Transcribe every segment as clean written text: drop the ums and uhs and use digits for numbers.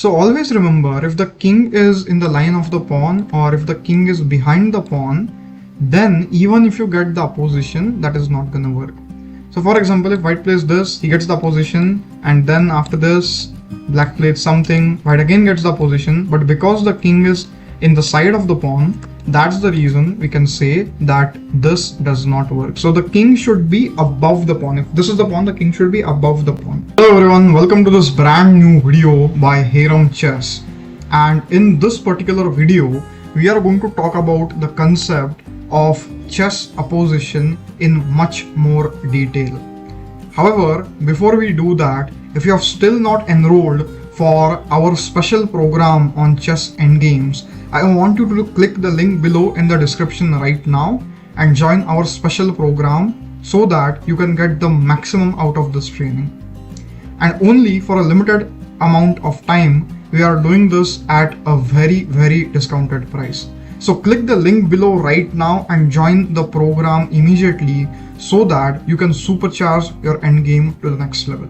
So always remember, if the king is in the line of the pawn or if the king is behind the pawn, then even if you get the opposition, that is not gonna work. So for example, if white plays this, he gets the opposition, and then after this, black plays something, white again gets the opposition, but because the king is in the side of the pawn, that's the reason we can say that this does not work. So the king should be above the pawn. If this is the pawn, the king should be above the pawn. Hello everyone, welcome to this brand new video by Heramb Chess. And in this particular video, we are going to talk about the concept of chess opposition in much more detail. However, before we do that, if you have still not enrolled for our special program on chess endgames, I want you to click the link below in the description right now and join our special program so that you can get the maximum out of this training. And only for a limited amount of time, we are doing this at a very discounted price. So click the link below right now and join the program immediately so that you can supercharge your endgame to the next level.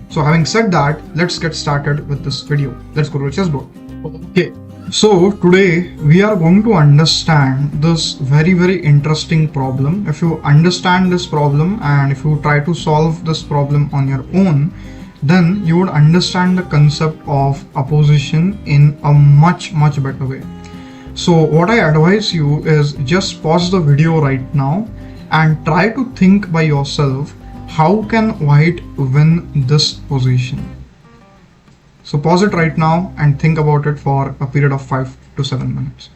So having said that, let's get started with this video. Let's go to the chessboard. Okay, so today we are going to understand this very interesting problem. If you understand this problem and if you try to solve this problem on your own, then you would understand the concept of opposition in a much better way. So what I advise you is just pause the video right now and try to think by yourself, how can white win this position? So pause it right now and think about it for a period of 5 to 7 minutes.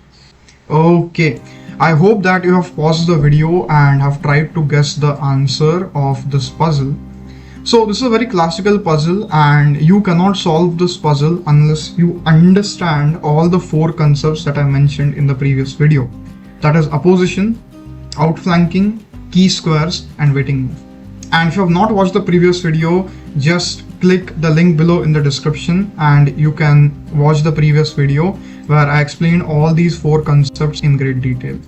Okay, I hope that you have paused the video and have tried to guess the answer of this puzzle. So this is a very classical puzzle and you cannot solve this puzzle unless you understand all the 4 concepts that I mentioned in the previous video. That is opposition, outflanking, key squares and waiting move. And if you have not watched the previous video, just click the link below in the description and you can watch the previous video where I explained all these 4 concepts in great detail.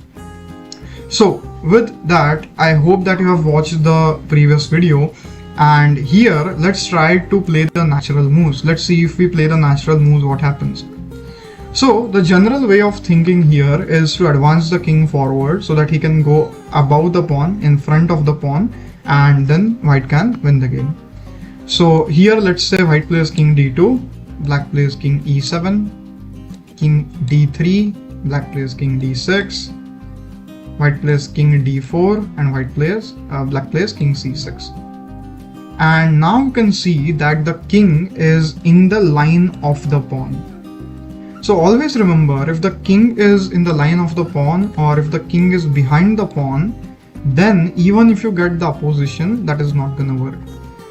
So with that, I hope that you have watched the previous video. And here, let's try to play the natural moves. Let's see if we play the natural moves, what happens. So the general way of thinking here is to advance the king forward so that he can go above the pawn, in front of the pawn, and then white can win the game. So here, let's say white plays king d2, black plays king e7, king d3, black plays king d6, white plays king d4, and black plays king c6. And now you can see that the king is in the line of the pawn. So always remember, if the king is in the line of the pawn or if the king is behind the pawn, then even if you get the opposition, that is not gonna work.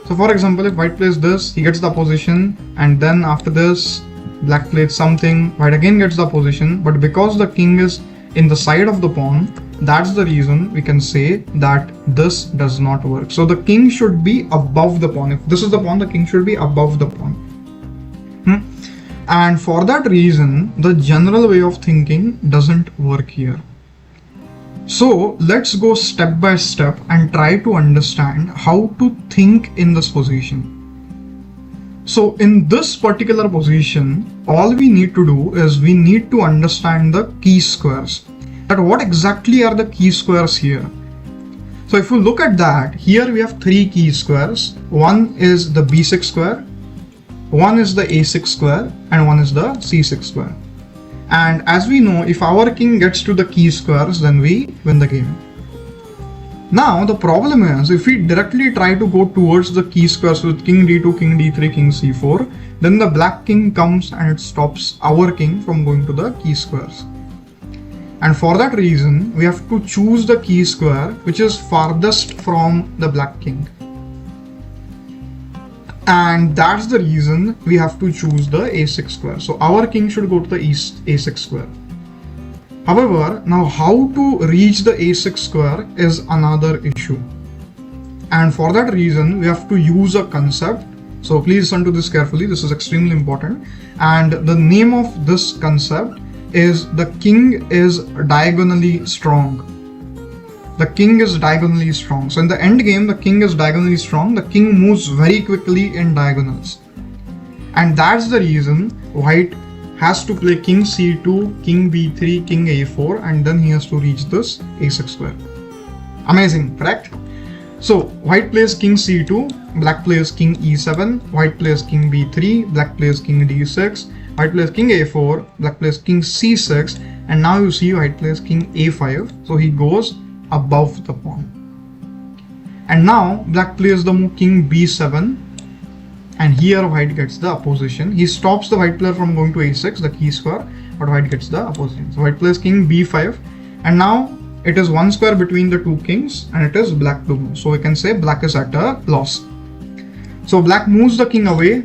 So for example, if white plays this, he gets the opposition, and then after this, black plays something, white again gets the opposition, but because the king is in the side of the pawn, that's the reason we can say that this does not work. So the king should be above the pawn. If this is the pawn, the king should be above the pawn. And for that reason, the general way of thinking doesn't work here. So let's go step by step and try to understand how to think in this position. So in this particular position, all we need to do is we need to understand the key squares. But what exactly are the key squares here? So if you look at that, here we have 3 key squares. One is the b6 square, one is the a6 square, and one is the c6 square. And as we know, if our king gets to the key squares, then we win the game. Now the problem is, if we directly try to go towards the key squares with king d2, king d3, king c4, then the black king comes and it stops our king from going to the key squares. And for that reason, we have to choose the key square which is farthest from the black king. And that's the reason we have to choose the a6 square. So our king should go to the a6 square. However, now how to reach the a6 square is another issue. And for that reason, we have to use a concept. So please listen to this carefully. This is extremely important. And the name of this concept is the king is diagonally strong. The king is diagonally strong. So in the end game, the king is diagonally strong. The king moves very quickly in diagonals. And that's the reason white has to play king c2, king b3, king a4, and then he has to reach this a6 square. Amazing, correct? So white plays king c2, black plays king e7, white plays king b3, black plays king d6, white plays king a4, black plays king c6, and now you see white plays king a5, so he goes above the pawn. And now black plays the move king b7, and here white gets the opposition. He stops the white player from going to a6, the key square, but white gets the opposition. So white plays king b5, and now it is one square between the two kings, and it is black to move. So we can say black is at a loss. So black moves the king away,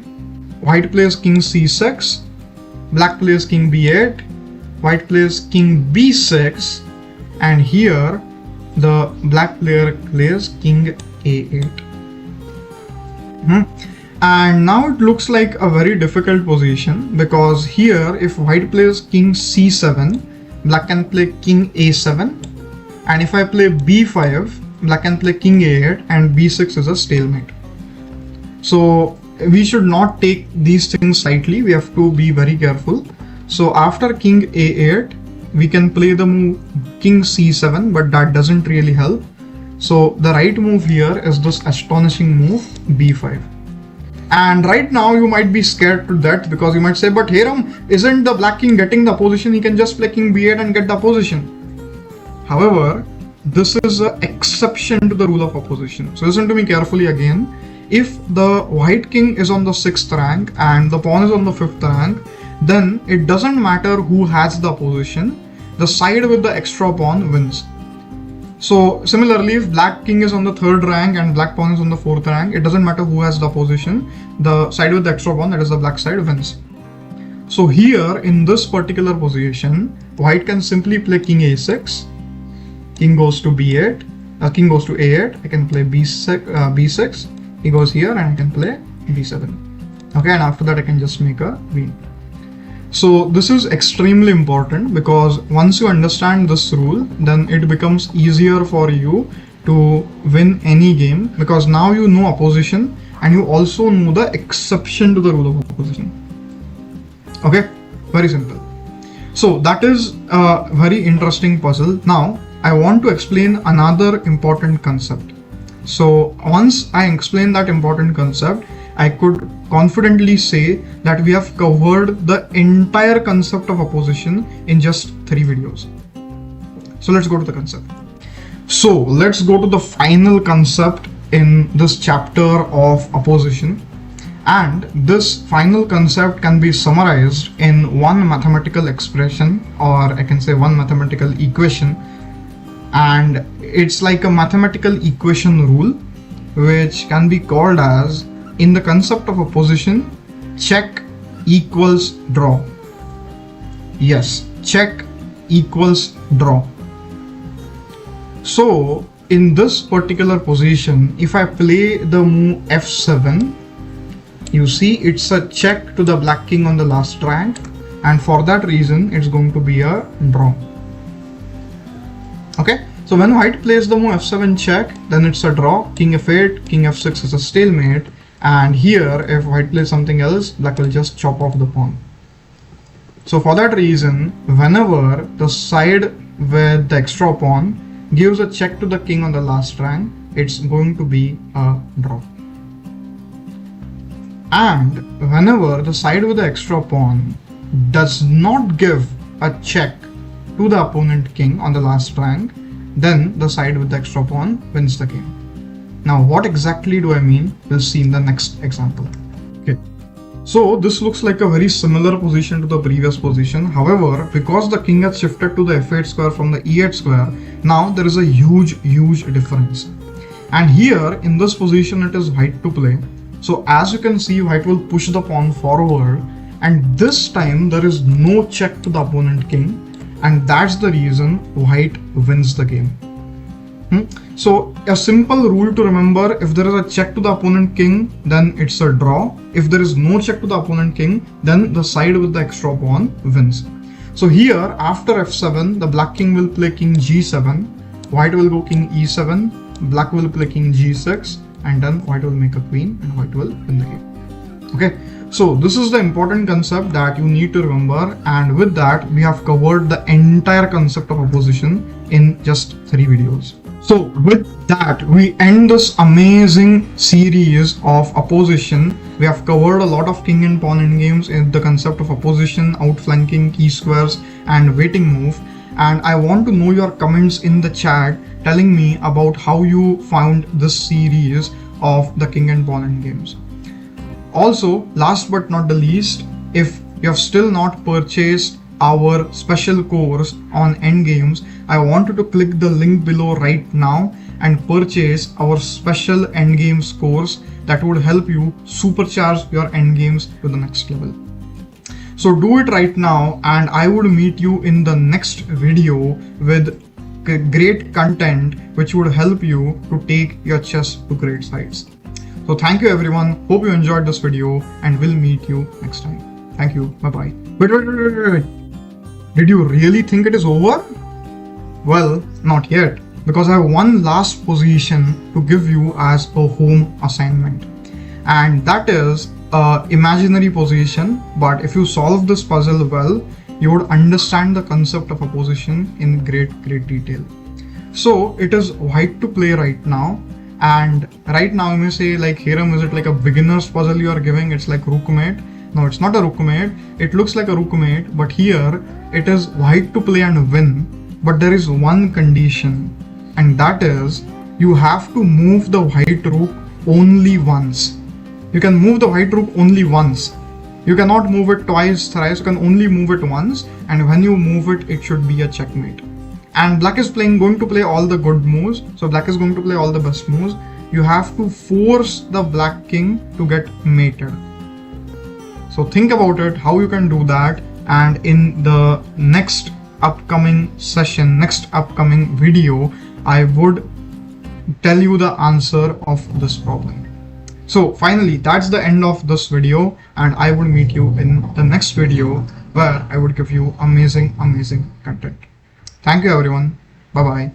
white plays king c6, black plays king b8, white plays king b6, and here the black player plays king a8. And now it looks like a very difficult position, because here if white plays king c7, black can play king a7, and if I play b5, black can play king a8, and b6 is a stalemate. So we should not take these things lightly, we have to be very careful. So after king a8, we can play the move king c7, but that doesn't really help. So the right move here is this astonishing move b5. And right now you might be scared to death, because you might say, but Heramb, isn't the black king getting the opposition? He can just play king b8 and get the opposition. However, this is an exception to the rule of opposition. So listen to me carefully again. If the white king is on the 6th rank and the pawn is on the 5th rank, then it doesn't matter who has the opposition. The side with the extra pawn wins. So similarly, if black king is on the 3rd rank and black pawn is on the 4th rank, it doesn't matter who has the opposition. The side with the extra pawn, that is the black side, wins. So here in this particular position, white can simply play king a6, king goes to b8, king goes to a8, I can play b6, he goes here and I can play b7. Okay, and after that I can just make a queen. So this is extremely important, because once you understand this rule, then it becomes easier for you to win any game, because now you know opposition and you also know the exception to the rule of opposition. Okay, very simple. So that is a very interesting puzzle. Now I want to explain another important concept. So once I explain that important concept, I could confidently say that we have covered the entire concept of opposition in just 3 videos. So let's go to the concept. So let's go to the final concept in this chapter of opposition. And this final concept can be summarized in one mathematical expression, or I can say one mathematical equation. And it's like a mathematical equation rule, which can be called as, in the concept of opposition, check equals draw. Yes, check equals draw. So in this particular position, if I play the move f7, you see it's a check to the black king on the last rank, and for that reason it's going to be a draw. Okay, so when white plays the move f7 check, then it's a draw. King f8, king f6 is a stalemate, and here if white plays something else, black will just chop off the pawn. So for that reason, whenever the side with the extra pawn gives a check to the king on the last rank, it's going to be a draw. And whenever the side with the extra pawn does not give a check to the opponent king on the last rank, then the side with the extra pawn wins the game. Now what exactly do I mean? We'll see in the next example. Okay, so this looks like a very similar position to the previous position. However, because the king has shifted to the f8 square from the e8 square, now there is a huge difference. And here in this position it is white to play. So as you can see, white will push the pawn forward, and this time there is no check to the opponent king, and that's the reason white wins the game. So a simple rule to remember: if there is a check to the opponent king, then it's a draw. If there is no check to the opponent king, then the side with the extra pawn wins. So here after f7, the black king will play king g7, white will go king e7, black will play king g6, and then white will make a queen and white will win the game. Okay, So this is the important concept that you need to remember, and with that we have covered the entire concept of opposition in just 3 videos. So with that we end this amazing series of opposition. We have covered a lot of king and pawn endgames in the concept of opposition, outflanking, key squares and waiting move, and I want to know your comments in the chat telling me about how you found this series of the king and pawn endgames. Also, last but not the least, if you have still not purchased our special course on endgames, I want you to click the link below right now and purchase our special endgames course that would help you supercharge your endgames to the next level. So do it right now, and I would meet you in the next video with great content which would help you to take your chess to great heights. So thank you everyone, hope you enjoyed this video, and we'll meet you next time. Thank you, bye bye. Wait. Did you really think it is over? Well, not yet, because I have one last position to give you as a home assignment, and that is an imaginary position, but if you solve this puzzle well, you would understand the concept of opposition in great detail. So it is white to play right now, and right now you may say like, Heramb, is it like a beginner's puzzle you are giving? It's like rook mate. No, it's not a rook mate. It looks like a rook mate, but here it is white to play and win, but there is one condition, and that is you have to move the white rook only once. You can move the white rook only once. You cannot move it twice, thrice. You can only move it once, and when you move it, it should be a checkmate. And black is going to play all the good moves, so black is going to play all the best moves. You have to force the black king to get mated. So think about it, how you can do that, and in the next upcoming session, next upcoming video, I would tell you the answer of this problem. So finally, that's the end of this video, and I will meet you in the next video where I would give you amazing content. Thank you everyone. Bye bye.